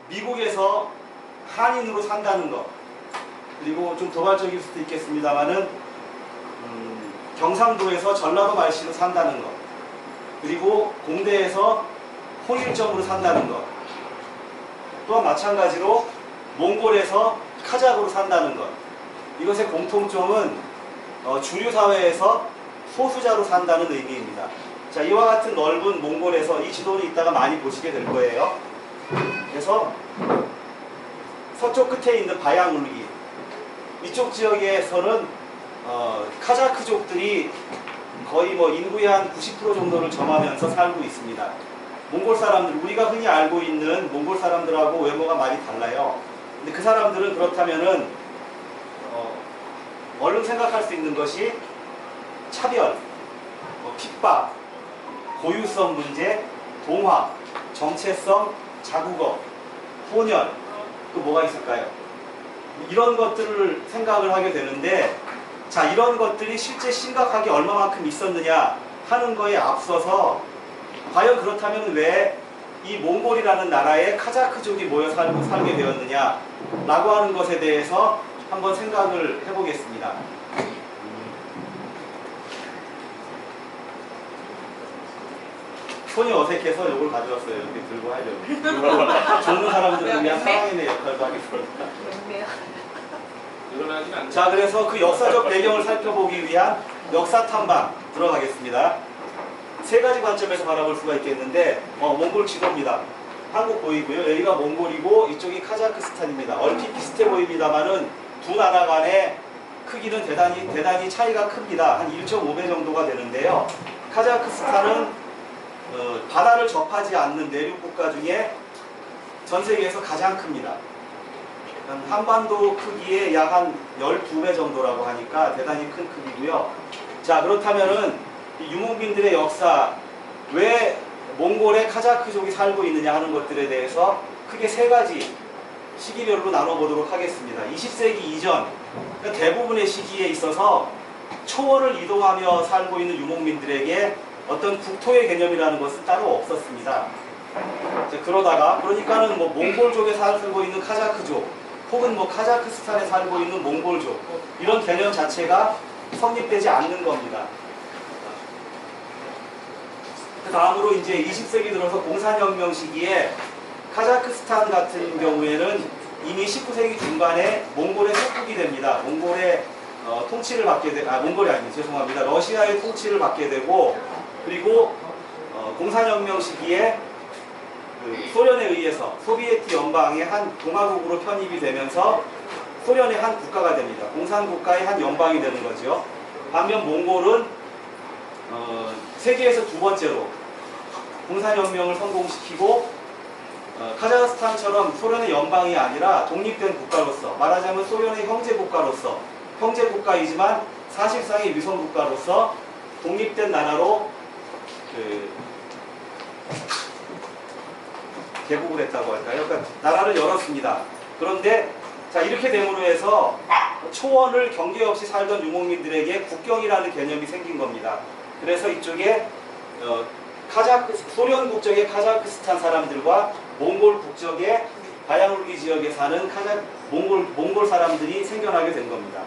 미국에서 한인으로 산다는 것, 그리고 좀 도발적일 수도 있겠습니다만은 경상도에서 전라도 말씨로 산다는 것, 그리고 공대에서 홍일점으로 산다는 것, 또한 마찬가지로 몽골에서 카자흐로 산다는 것, 이것의 공통점은 주류 사회에서 소수자로 산다는 의미입니다. 자, 이와 같은 넓은 몽골에서 이 지도를 이따가 많이 보시게 될 거예요. 그래서 서쪽 끝에 있는 바양울기, 이쪽 지역에서는 카자흐족들이 거의 뭐 인구의 한 90% 정도를 점하면서 살고 있습니다. 몽골 사람들, 우리가 흔히 알고 있는 몽골 사람들하고 외모가 많이 달라요. 근데 그 사람들은 그렇다면은 얼른 생각할 수 있는 것이 차별, 핍박, 고유성 문제, 동화, 정체성, 자국어, 혼혈, 또 뭐가 있을까요? 이런 것들을 생각을 하게 되는데, 자, 이런 것들이 실제 심각하게 얼마만큼 있었느냐 하는 거에 앞서서 과연 그렇다면 왜 이 몽골이라는 나라에 카자흐족이 모여 살게 되었느냐 라고 하는 것에 대해서 한번 생각을 해보겠습니다. 손이 어색해서 이걸 가져왔어요. 이렇게 들고 하려고. 좋은 사람들을 위한 상황인의 역할도 하겠습니다. 자, 그래서 그 역사적 배경을 살펴보기 위한 역사 탐방 들어가겠습니다. 세 가지 관점에서 바라볼 수가 있겠는데, 몽골 지도입니다. 한국 보이고요. 여기가 몽골이고 이쪽이 카자흐스탄입니다. 얼핏 비슷해 보입니다만은 두 나라 간의 크기는 대단히 차이가 큽니다. 한 1.5배 정도가 되는데요. 카자흐스탄은 바다를 접하지 않는 내륙 국가 중에 전 세계에서 가장 큽니다. 한반도 크기의 약 한 12배 정도라고 하니까 대단히 큰 크기고요. 자, 그렇다면은 이 유목민들의 역사, 왜 몽골에 카자흐족이 살고 있느냐 하는 것들에 대해서 크게 세 가지 시기별로 나눠보도록 하겠습니다. 20세기 이전, 그러니까 대부분의 시기에 있어서 초원을 이동하며 살고 있는 유목민들에게 어떤 국토의 개념이라는 것은 따로 없었습니다. 그러니까는 뭐 몽골족에 살고 있는 카자흐족, 혹은 뭐 카자흐스탄에 살고 있는 몽골족, 이런 개념 자체가 성립되지 않는 겁니다. 그 다음으로 이제 20세기 들어서 공산혁명 시기에 카자흐스탄 같은 경우에는 이미 19세기 중반에 몽골의 속국이 됩니다. 몽골의 통치를 받게 몽골이 아니에요. 죄송합니다. 러시아의 통치를 받게 되고, 그리고 공산혁명 시기에 소련에 의해서 소비에트 연방의 한 공화국으로 편입이 되면서 소련의 한 국가가 됩니다. 공산국가의 한 연방이 되는 거죠. 반면 몽골은 세계에서 두 번째로 공산혁명을 성공시키고 카자흐스탄처럼 소련의 연방이 아니라 독립된 국가로서, 말하자면 소련의 형제국가로서, 형제국가이지만 사실상의 위성국가로서 독립된 나라로 개국을 했다고 할까요? 그러니까 나라를 열었습니다. 그런데 자, 이렇게 됨으로 해서 초원을 경계 없이 살던 유목민들에게 국경이라는 개념이 생긴 겁니다. 그래서 이쪽에 소련 국적의 카자흐스탄 사람들과 몽골 국적의 바양울기 지역에 사는 몽골 사람들이 생겨나게 된 겁니다.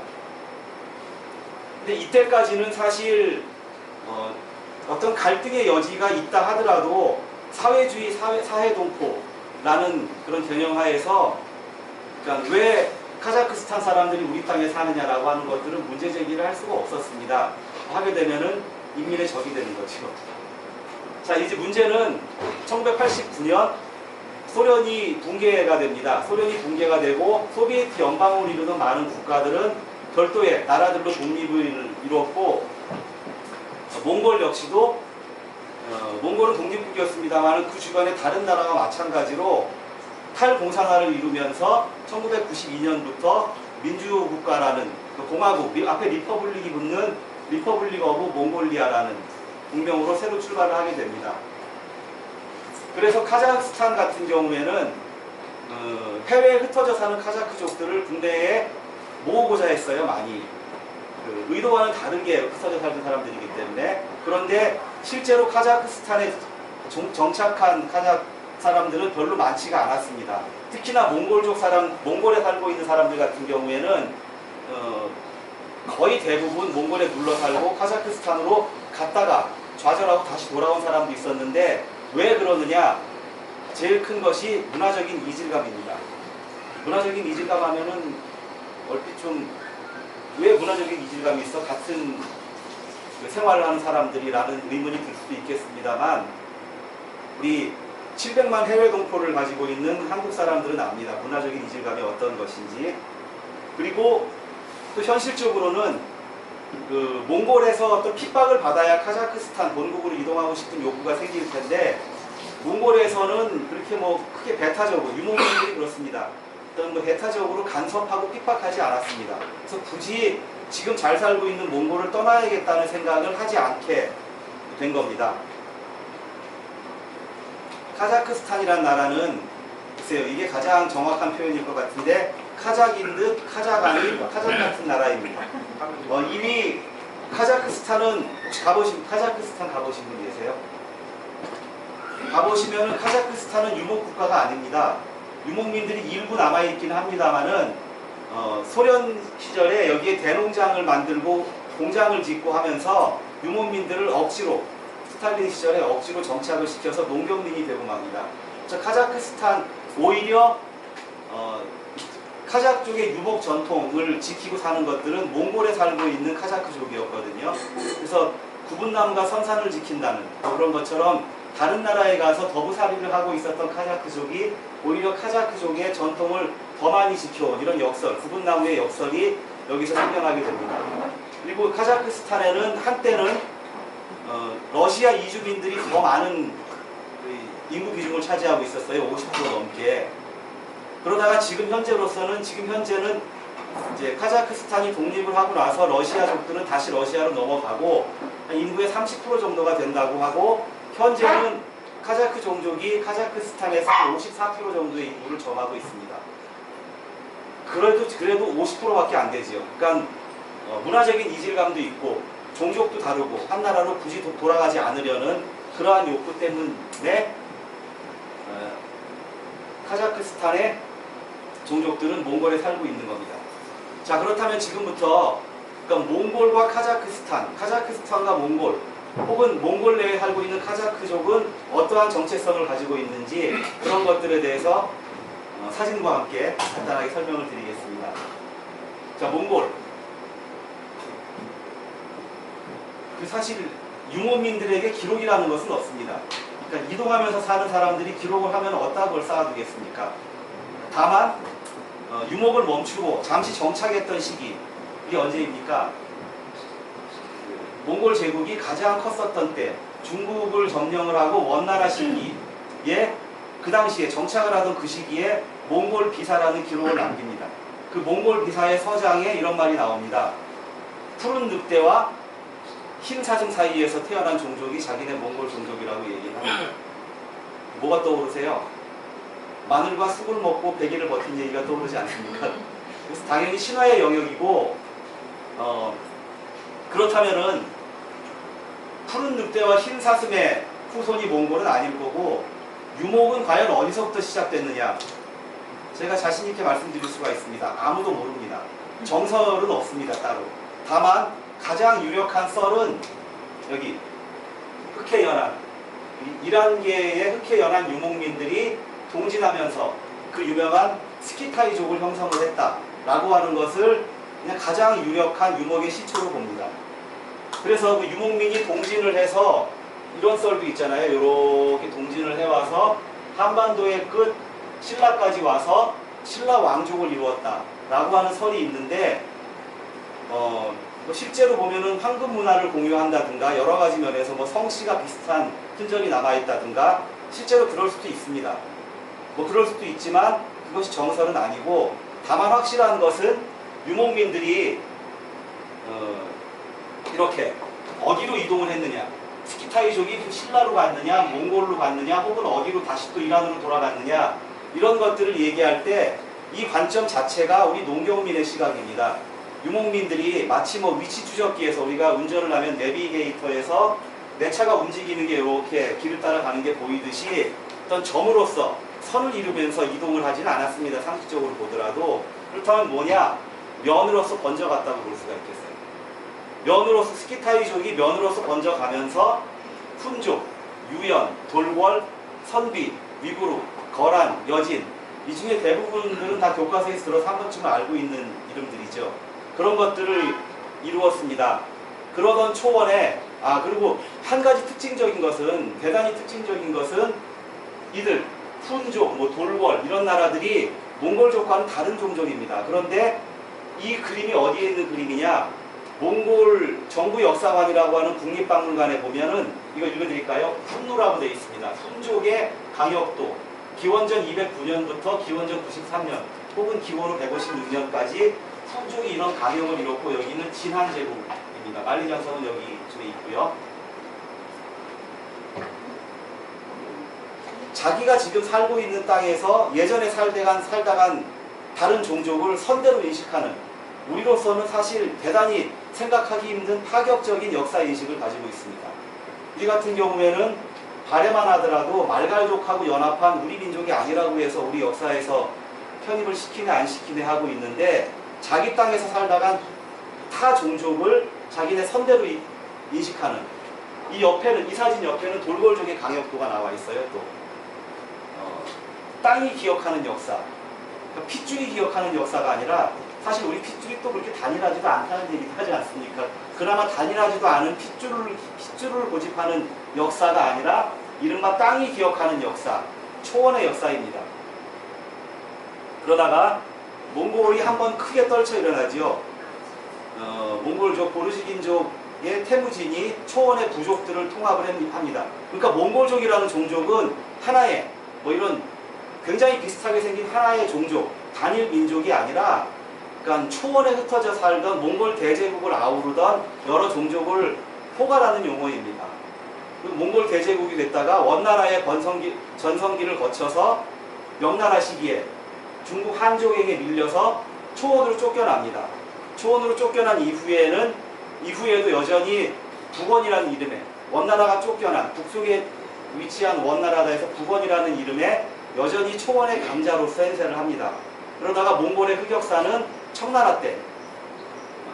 근데 이때까지는 사실 어떤 갈등의 여지가 있다 하더라도 사회주의, 사회동포라는 그런 개념하에서, 그러니까 왜 카자흐스탄 사람들이 우리 땅에 사느냐라고 하는 것들은 문제 제기를 할 수가 없었습니다. 하게 되면은 인민의 적이 되는 거죠. 자, 이제 문제는 1989년 소련이 붕괴가 됩니다. 소련이 붕괴가 되고 소비에트 연방을 이루는 많은 국가들은 별도의 나라들로 독립을 이루었고, 몽골 역시도 몽골은 독립국이었습니다만 그 주변의 다른 나라와 마찬가지로 탈공산화를 이루면서 1992년부터 민주국가라는 그 공화국, 앞에 리퍼블릭이 붙는 리퍼블릭 오브 몽골리아라는 국명으로 새로 출발을 하게 됩니다. 그래서 카자흐스탄 같은 경우에는 해외에 흩어져 사는 카자흐족들을 군대에 모으고자 했어요. 많이 의도와는 다르게 흩어져 살던 사람들이기 때문에. 그런데 실제로 카자흐스탄에 정착한 카자흐 사람들은 별로 많지가 않았습니다. 특히나 몽골족 사람, 몽골에 살고 있는 사람들 같은 경우에는 거의 대부분 몽골에 눌러 살고 카자흐스탄으로 갔다가 좌절하고 다시 돌아온 사람도 있었는데, 왜 그러느냐? 제일 큰 것이 문화적인 이질감입니다. 문화적인 이질감 하면은 얼핏 좀 왜 문화적인 이질감이 있어? 같은 생활을 하는 사람들이라는 의문이 들 수도 있겠습니다만, 우리 700만 해외 동포를 가지고 있는 한국 사람들은 압니다. 문화적인 이질감이 어떤 것인지. 그리고 또 현실적으로는 그 몽골에서 어떤 핍박을 받아야 카자흐스탄 본국으로 이동하고 싶은 욕구가 생길 텐데, 몽골에서는 그렇게 뭐 크게 배타적으로, 유목민들이 그렇습니다. 어떤 뭐 배타적으로 간섭하고 핍박하지 않았습니다. 그래서 굳이 지금 잘 살고 있는 몽골을 떠나야겠다는 생각을 하지 않게 된 겁니다. 카자흐스탄이라는 나라는, 글쎄요, 이게 가장 정확한 표현일 것 같은데, 카자크인 듯 카자크 아닌 카자크 같은 나라입니다. 이미 카자흐스탄은 혹시 카자흐스탄 가보신 분 계세요? 가보시면은 카자흐스탄은 유목국가가 아닙니다. 유목민들이 일부 남아있긴 합니다만은 소련 시절에 여기에 대농장을 만들고 공장을 짓고 하면서 유목민들을 억지로, 스탈린 시절에 억지로 정착을 시켜서 농경민이 되고 맙니다. 카자흐스탄 오히려 카자흐 쪽의 유목 전통을 지키고 사는 것들은 몽골에 살고 있는 카자흐족이었거든요. 그래서 구분남과 선산을 지킨다는 그런 것처럼 다른 나라에 가서 더부살이를 하고 있었던 카자흐족이 오히려 카자흐족의 전통을 더 많이 지켜온 이런 역설, 구분나무의 역설이 여기서 생겨나게 됩니다. 그리고 카자흐스탄에는 한때는 러시아 이주민들이 더 많은 인구 비중을 차지하고 있었어요. 50% 넘게. 그러다가 지금 현재는 이제 카자흐스탄이 독립을 하고 나서 러시아족들은 다시 러시아로 넘어가고 인구의 30% 정도가 된다고 하고, 현재는 카자흐 종족이 카자흐스탄에서 54% 정도의 인구를 점하고 있습니다. 그래도 50%밖에 안 되지요. 그러니까 문화적인 이질감도 있고 종족도 다르고 한 나라로 굳이 돌아가지 않으려는 그러한 욕구 때문에 카자흐스탄의 종족들은 몽골에 살고 있는 겁니다. 자, 그렇다면 지금부터 그러니까 몽골과 카자흐스탄과 몽골, 혹은 몽골 내에 살고 있는 카자흐족은 어떠한 정체성을 가지고 있는지, 그런 것들에 대해서 사진과 함께 간단하게 설명을 드리겠습니다. 자, 몽골. 사실 유목민들에게 기록이라는 것은 없습니다. 그러니까 이동하면서 사는 사람들이 기록을 하면 어디다 그걸 쌓아두겠습니까? 다만 유목을 멈추고 잠시 정착했던 시기, 이게 언제입니까? 몽골 제국이 가장 컸었던 때, 중국을 점령을 하고 원나라 시기에, 그 당시에 정착을 하던 그 시기에 몽골 비사라는 기록을 남깁니다. 그 몽골 비사의 서장에 이런 말이 나옵니다. 푸른 늑대와 흰 사슴 사이에서 태어난 종족이 자기네 몽골 종족이라고 얘기를 합니다. 뭐가 떠오르세요? 마늘과 쑥을 먹고 100일을 버틴 얘기가 떠오르지 않습니까? 그래서 당연히 신화의 영역이고, 그렇다면은 푸른 늑대와 흰 사슴의 후손이 몽골은 아닐 거고, 유목은 과연 어디서부터 시작됐느냐? 제가 자신 있게 말씀드릴 수가 있습니다. 아무도 모릅니다. 정설은 없습니다, 따로. 다만 가장 유력한 썰은 여기 흑해연안, 이란계의 흑해연안 유목민들이 동진하면서 그 유명한 스키타이족을 형성을 했다라고 하는 것을 그냥 가장 유력한 유목의 시초로 봅니다. 그래서 그 유목민이 동진을 해서, 이런 썰도 있잖아요. 이렇게 동진을 해와서 한반도의 끝 신라까지 와서 신라 왕족을 이루었다라고 하는 설이 있는데, 실제로 보면은 황금 문화를 공유한다든가 여러 가지 면에서 뭐 성씨가 비슷한 흔적이 남아있다든가 실제로 그럴 수도 있습니다. 그럴 수도 있지만 그것이 정설은 아니고, 다만 확실한 것은 유목민들이 이렇게 어디로 이동을 했느냐, 스키타이족이 신라로 갔느냐, 몽골로 갔느냐, 혹은 어디로 다시 또 이란으로 돌아갔느냐, 이런 것들을 얘기할 때 이 관점 자체가 우리 농경민의 시각입니다. 유목민들이 마치 뭐 위치 추적기에서, 우리가 운전을 하면 내비게이터에서 내 차가 움직이는 게 이렇게 길을 따라가는 게 보이듯이 어떤 점으로서 선을 이루면서 이동을 하지는 않았습니다. 상식적으로 보더라도. 그렇다면 뭐냐? 면으로서 번져갔다고 볼 수가 있겠어요. 면으로서 스키타이족이 면으로서 번져가면서 훈족, 유연, 돌궐, 선비, 위구르, 거란, 여진 이 중에 대부분들은 다 교과서에 들어서 한 번쯤은 알고 있는 이름들이죠. 그런 것들을 이루었습니다. 그러던 초원에 그리고 한 가지 특징적인 것은 대단히 특징적인 것은 이들 훈족, 뭐 돌궐 이런 나라들이 몽골족과는 다른 종족입니다. 그런데 이 그림이 어디에 있는 그림이냐? 몽골 정부 역사관이라고 하는 국립박물관에 보면은 이거 읽어드릴까요? 훈누라고 되어 있습니다. 훈족의 강역도 기원전 209년부터 기원전 93년 혹은 기원후 156년까지 훈족이 이런 강역을 이뤘고 여기는 진항제국입니다. 만리장성은 여기쯤에 있고요. 자기가 지금 살고 있는 땅에서 예전에 살다간 다른 종족을 선대로 인식하는 우리로서는 사실 대단히 생각하기 힘든 파격적인 역사인식을 가지고 있습니다. 우리 같은 경우에는 발해만 하더라도 말갈족하고 연합한 우리 민족이 아니라고 해서 우리 역사에서 편입을 시키네 안 시키네 하고 있는데 자기 땅에서 살다간 타 종족을 자기네 선대로 인식하는 이 사진 옆에는 돌궐족의 강역도가 나와 있어요. 또 땅이 기억하는 역사, 그러니까 핏줄이 기억하는 역사가 아니라 사실 우리 핏줄이 또 그렇게 단일하지도 않다는 얘기도 하지 않습니까? 그나마 단일하지도 않은 핏줄을 고집하는 역사가 아니라 이른바 땅이 기억하는 역사, 초원의 역사입니다. 그러다가 몽골이 한번 크게 떨쳐 일어나지요. 몽골족 보르시긴족의 태무진이 초원의 부족들을 통합을 합니다. 그러니까 몽골족이라는 종족은 하나의 이런 굉장히 비슷하게 생긴 하나의 종족, 단일 민족이 아니라 그러니까 초원에 흩어져 살던 몽골 대제국을 아우르던 여러 종족을 포괄하는 용어입니다. 몽골 대제국이 됐다가 원나라의 전성기를 거쳐서 명나라 시기에 중국 한족에게 밀려서 초원으로 쫓겨납니다. 초원으로 쫓겨난 이후에도 여전히 북원이라는 이름에 원나라가 쫓겨난 북쪽에 위치한 원나라에서 북원이라는 이름에 여전히 초원의 강자로서 행세를 합니다. 그러다가 몽골의 흑역사는 청나라 때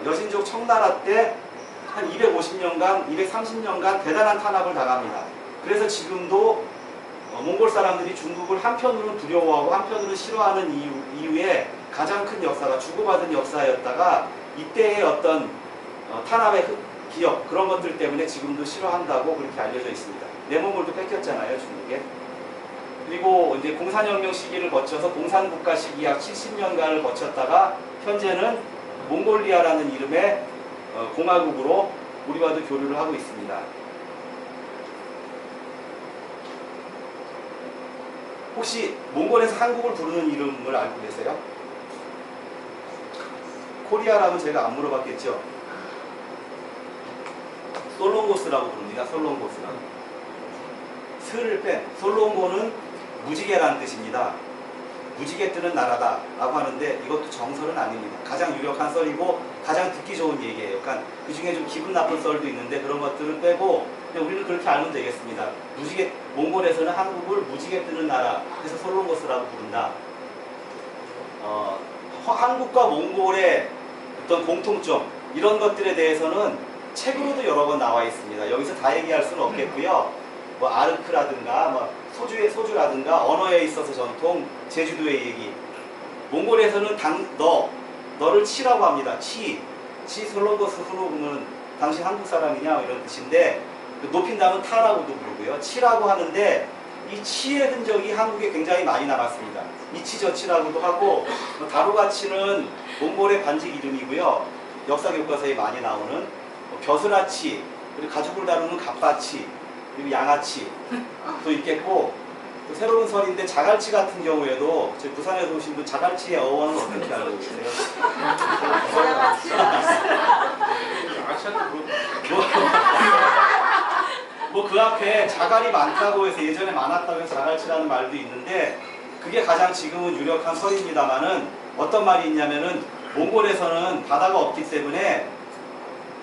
여신족 청나라 때 한 250년간 230년간 대단한 탄압을 당합니다. 그래서 지금도 몽골 사람들이 중국을 한편으로는 두려워하고 한편으로는 싫어하는 이유에 가장 큰 역사가 주고받은 역사였다가 이때의 어떤 탄압의 기억 그런 것들 때문에 지금도 싫어한다고 그렇게 알려져 있습니다. 내몽골도 뺏겼잖아요, 중국에. 그리고 이제 공산혁명 시기를 거쳐서 공산국가 시기 약 70년간을 거쳤다가 현재는 몽골리아라는 이름의 공화국으로 우리와도 교류를 하고 있습니다. 혹시 몽골에서 한국을 부르는 이름을 알고 계세요? 코리아라면 제가 안 물어봤겠죠? 솔롱고스라고 부릅니다. 솔롱고스라고. 스를 뺀 솔롱고는 무지개라는 뜻입니다. 무지개 뜨는 나라다 라고 하는데 이것도 정설은 아닙니다. 가장 유력한 썰이고 가장 듣기 좋은 얘기예요. 그러니까 그 중에 좀 기분 나쁜 썰도 있는데 그런 것들을 빼고 그냥 우리는 그렇게 알면 되겠습니다. 몽골에서는 한국을 무지개 뜨는 나라 그래서 솔롱고스라고 부른다. 한국과 몽골의 어떤 공통점 이런 것들에 대해서는 책으로도 여러 번 나와 있습니다. 여기서 다 얘기할 수는 없겠고요. 아르크라든가 소주라든가 언어에 있어서 전통, 제주도의 얘기. 몽골에서는 너를 치라고 합니다. 치 솔롱고스 후노는 당신 한국 사람이냐 이런 뜻인데 높인다면 타라고도 부르고요. 치라고 하는데 이 치의 흔적이 한국에 굉장히 많이 남았습니다. 이치저치라고도 하고 다루가치는 몽골의 관직 이름이고요. 역사 교과서에 많이 나오는 벼슬아치 그리고 가죽을 다루는 갑바치 그리고 양아치도 있겠고 또 새로운 설인데 자갈치 같은 경우에도 저희 부산에서 오신 분 자갈치의 어원은 어떻게 알고 계세요? 그 앞에 자갈이 많다고 해서 예전에 많았다고 해서 자갈치라는 말도 있는데 그게 가장 지금은 유력한 설입니다만은 어떤 말이 있냐면은 몽골에서는 바다가 없기 때문에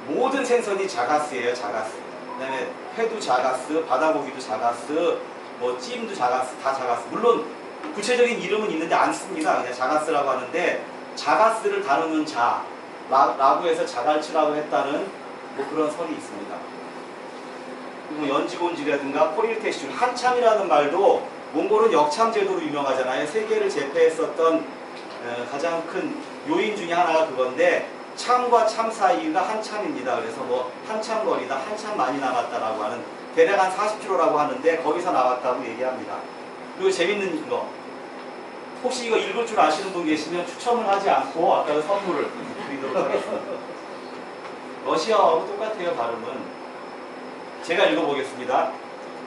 모든 생선이 자가스예요. 자가스. 그 다음에 회도 자가스, 바다고기도 자가스, 뭐 찜도 자가스, 다 자가스. 물론 구체적인 이름은 있는데 안 씁니다. 그냥 자가스라고 하는데 자가스를 다루는 라고 해서 자갈치라고 했다는 뭐 그런 설이 있습니다. 그리고 연지곤지라든가 코릴테슈, 한참이라는 말도 몽골은 역참 제도로 유명하잖아요. 세계를 제패했었던 가장 큰 요인 중에 하나가 그건데 참과 참 사이가 한참입니다. 그래서 뭐 한참 거리다, 한참 많이 남았다라고 하는 대략 한 40km라고 하는데 거기서 나왔다고 얘기합니다. 그리고 재밌는 거, 혹시 이거 읽을 줄 아시는 분 계시면 추첨을 하지 않고 아까 선물을 드리도록 하겠습니다. 러시아어하고 똑같아요, 발음은. 제가 읽어보겠습니다.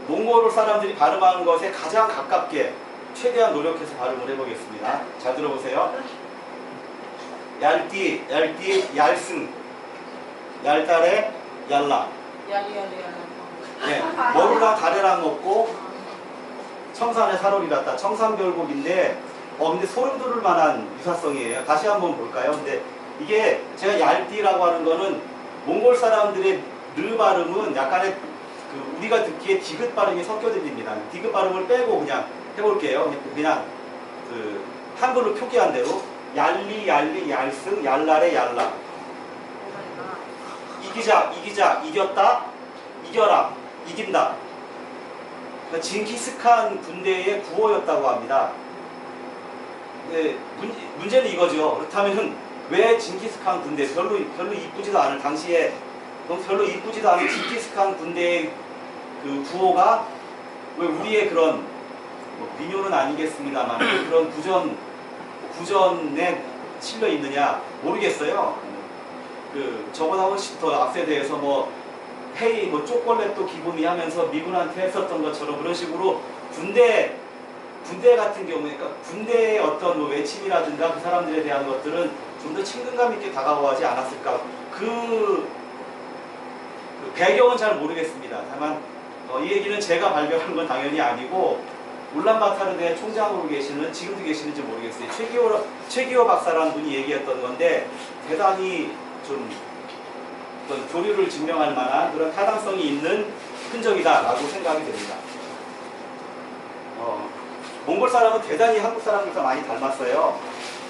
몽골 사람들이 발음하는 것에 가장 가깝게 최대한 노력해서 발음을 해보겠습니다. 잘 들어보세요. 얄띠, 얄승, 얄달에, 얄라. 네, 머루랑 다래랑 먹고 청산에 살얼이랐다. 청산별곡인데 근데 소름 돋을 만한 유사성이에요. 다시 한번 볼까요? 근데 이게 제가 얄띠라고 하는 거는 몽골 사람들의 르 발음은 약간의 우리가 듣기에 디귿 발음이 섞여 들립니다. 디귿 발음을 빼고 그냥 해볼게요. 그냥 한글로 표기한 대로 얄리, 얄승, 얄라레, 얄라. 이기자, 이겼다, 이겨라, 이긴다. 그러니까 징기스칸 군대의 구호였다고 합니다. 네, 문제는 이거죠. 그렇다면 왜 징기스칸 군대, 별로 이쁘지도 않은 당시에 별로 이쁘지도 않은 징기스칸 군대의 그 구호가 왜 우리의 그런 민요는 아니겠습니다만 그런 구전에 실려 있느냐 모르겠어요. 저보다 훨씬 더 앞세대에서 뭐 헤이 뭐 쪼꼬렛도 기분이 하면서 미군한테 했었던 것처럼 그런 식으로 군대 같은 경우에 그러니까 군대의 어떤 뭐 외침이라든가 그 사람들에 대한 것들은 좀 더 친근감 있게 다가오지 않았을까. 그 배경은 잘 모르겠습니다. 다만 이 얘기는 제가 발견한 건 당연히 아니고 울란바타르대 총장으로 계시는, 지금도 계시는지 모르겠어요, 최기호 박사라는 분이 얘기했던 건데 대단히 좀 어떤 교류를 증명할 만한 그런 타당성이 있는 흔적이다라고 생각이 됩니다. 몽골 사람은 대단히 한국 사람들과 많이 닮았어요.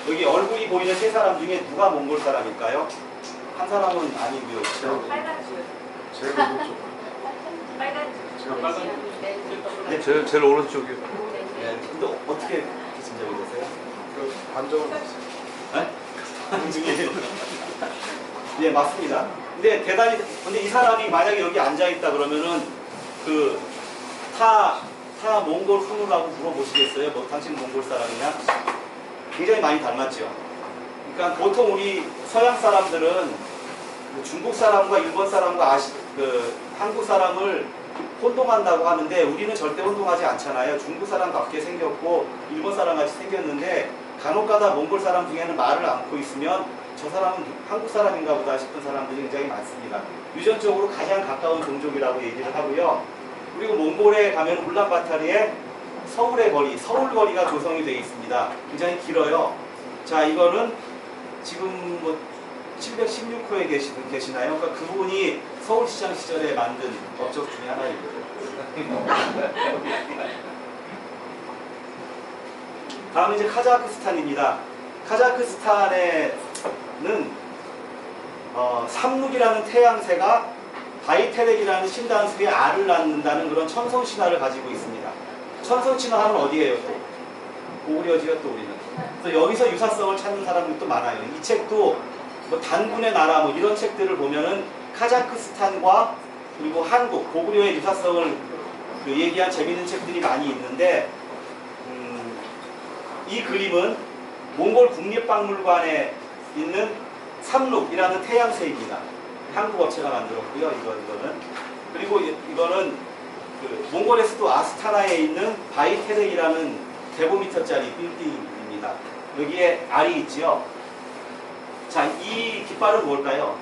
여기 얼굴이 보이는 세 사람 중에 누가 몽골 사람일까요? 한 사람은 아니고요. 빨간 줄. 제일 오른쪽. 빨간 줄. 제가 빨간 네. 제일 오른쪽이요. 네. 근데 어떻게 짐작이 되세요? 그 반정은 네? 중에 예, 맞습니다. 근데 이 사람이 만약에 여기 앉아 있다 그러면은 타 몽골 훈우라고 물어보시겠어요? 뭐 당신 몽골 사람이냐? 굉장히 많이 닮았죠. 그러니까 보통 우리 서양 사람들은 중국 사람과 일본 사람과 한국 사람을 혼동한다고 하는데 우리는 절대 혼동하지 않잖아요. 중국 사람 같게 생겼고 일본 사람 같이 생겼는데 간혹가다 몽골 사람 중에는 말을 않고 있으면 저 사람은 한국 사람인가 보다 싶은 사람들이 굉장히 많습니다. 유전적으로 가장 가까운 종족이라고 얘기를 하고요. 그리고 몽골에 가면 울란바타르에 서울의 거리, 서울거리가 조성이 되어 있습니다. 굉장히 길어요. 자, 이거는 지금 뭐 716호에 계시나요? 그러니까 그분이 서울시장 시절에 만든 업적 중에 하나입니다. 다음은 이제 카자흐스탄입니다. 카자흐스탄에는 삼룩이라는 태양새가 바이테렉이라는 신단수의 알을 낳는다는 그런 천성신화를 가지고 있습니다. 천성신화 하면 어디에요? 또 고구려지요, 또 우리는. 그래서 여기서 유사성을 찾는 사람들도 많아요. 이 책도 뭐 단군의 나라 뭐 이런 책들을 보면은 카자흐스탄과 그리고 한국 고구려의 유사성을 얘기한 재미있는 책들이 많이 있는데 이 그림은 몽골 국립박물관에 있는 삼룩이라는 태양새입니다. 한국 업체가 만들었고요. 이거는 그리고 이거는 몽골의 수도 아스타나에 있는 바이테렉이라는 105m짜리 빌딩입니다. 여기에 알이 있지요. 자, 이 깃발은 뭘까요?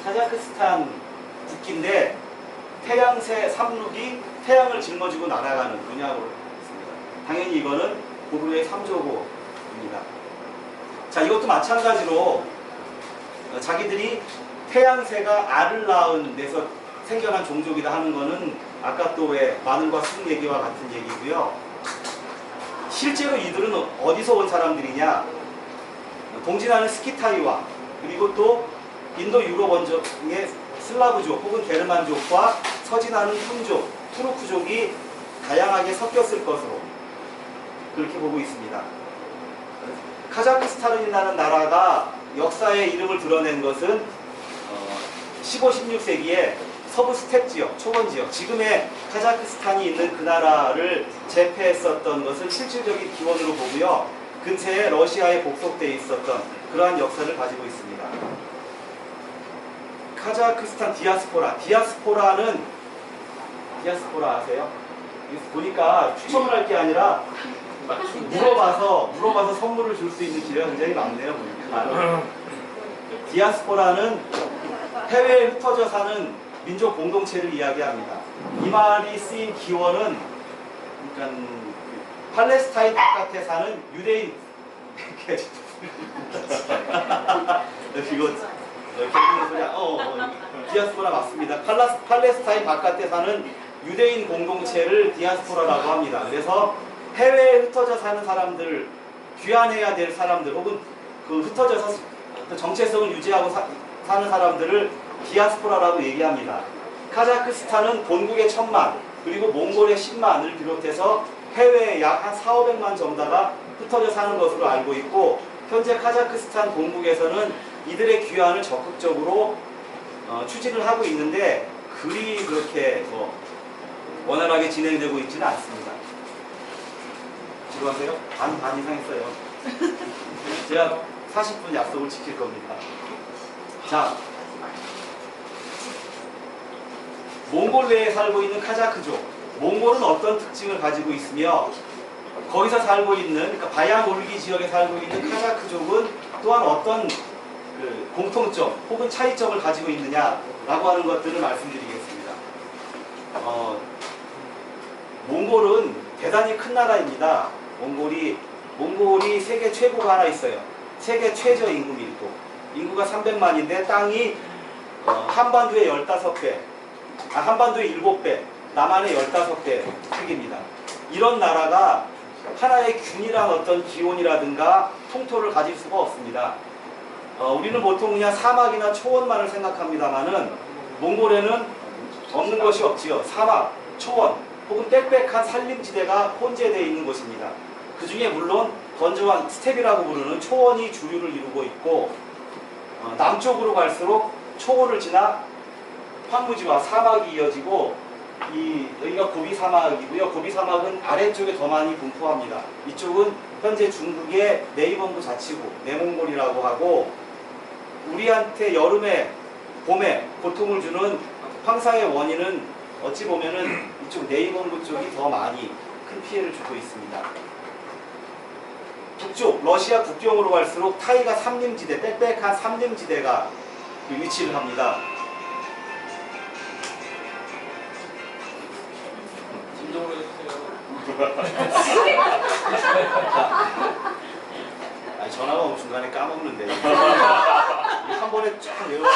카자흐스탄 국기인데 태양새 삼룩이 태양을 짊어지고 날아가는 문양으로 있습니다. 당연히 이거는 고구려의 삼조고입니다. 자, 이것도 마찬가지로 자기들이 태양새가 알을 낳은 데서 생겨난 종족이다 하는 거는 아까 또 왜 마늘과 쑥 얘기와 같은 얘기고요. 실제로 이들은 어디서 온 사람들이냐? 동진하는 스키타이와 그리고 또 인도 유럽 원족의 슬라브족 혹은 게르만족과 서진하는 훈족, 투르크족이 다양하게 섞였을 것으로 그렇게 보고 있습니다. 카자흐스탄이라는 나라가 역사의 이름을 드러낸 것은 15, 16세기에 서부 스텝 지역, 초원 지역, 지금의 카자흐스탄이 있는 그 나라를 제패했었던 것을 실질적인 기원으로 보고요. 근세에 러시아에 복속되어 있었던 그러한 역사를 가지고 있습니다. 카자흐스탄 디아스포라 아세요? 보니까 추첨을 할 게 아니라 물어봐서 선물을 줄 수 있는 기회가 굉장히 많네요. 보니까. 디아스포라는 해외에 흩어져 사는 민족 공동체를 이야기합니다. 이 말이 쓰인 기원은 그러니까 팔레스타인 바깥에 사는 유대인 이거 개그는 소리야. 디아스포라 맞습니다. 팔레스타인 바깥에 사는 유대인 공동체를 디아스포라라고 합니다. 그래서 해외에 흩어져 사는 사람들, 귀환해야 될 사람들, 혹은 그 흩어져서 정체성을 유지하고 사는 사람들을 디아스포라라고 얘기합니다. 카자흐스탄은 본국의 1000만, 그리고 몽골의 10만을 비롯해서 해외에 약 한 4, 500만 정도가 흩어져 사는 것으로 알고 있고, 현재 카자흐스탄 본국에서는 이들의 귀환을 적극적으로 추진을 하고 있는데 그리 그렇게 원활하게 진행되고 있지는 않습니다. 지루하세요? 반 이상 했어요. 제가 40분 약속을 지킬 겁니다. 자, 몽골 내에 살고 있는 카자흐족. 몽골은 어떤 특징을 가지고 있으며 거기서 살고 있는, 그러니까 바야몰기 지역에 살고 있는 카자흐족은 또한 어떤 공통점 혹은 차이점을 가지고 있느냐라고 하는 것들을 말씀드리겠습니다. 몽골은 대단히 큰 나라입니다. 몽골이 세계 최고가 하나 있어요. 세계 최저 인구 밀도. 인구가 300만인데 땅이 한반도의 15배, 한반도의 7배, 남한의 15배 크기입니다. 이런 나라가 하나의 균일한 어떤 기온이라든가 통토를 가질 수가 없습니다. 우리는 보통 그냥 사막이나 초원만을 생각합니다만은 몽골에는 없는 것이 없지요. 사막, 초원, 혹은 빽빽한 산림지대가 혼재되어 있는 곳입니다. 그 중에 물론 건조한 스텝이라고 부르는 초원이 주류를 이루고 있고, 남쪽으로 갈수록 초원을 지나 황무지와 사막이 이어지고, 여기가 고비 사막이고요. 고비 사막은 아래쪽에 더 많이 분포합니다. 이쪽은 현재 중국의 네이버무 자치구, 내몽골이라고 하고, 우리한테 여름에, 봄에 고통을 주는 황사의 원인은 어찌 보면은 이쪽 네이버무 쪽이 더 많이 큰 피해를 주고 있습니다. 북쪽, 러시아 국경으로 갈수록 타이가 삼림지대, 빽빽한 삼림지대가 위치를 합니다. 진정으로 해주세요. 전화가 오면 중간에 까먹는데 한 번에 쫙 외우고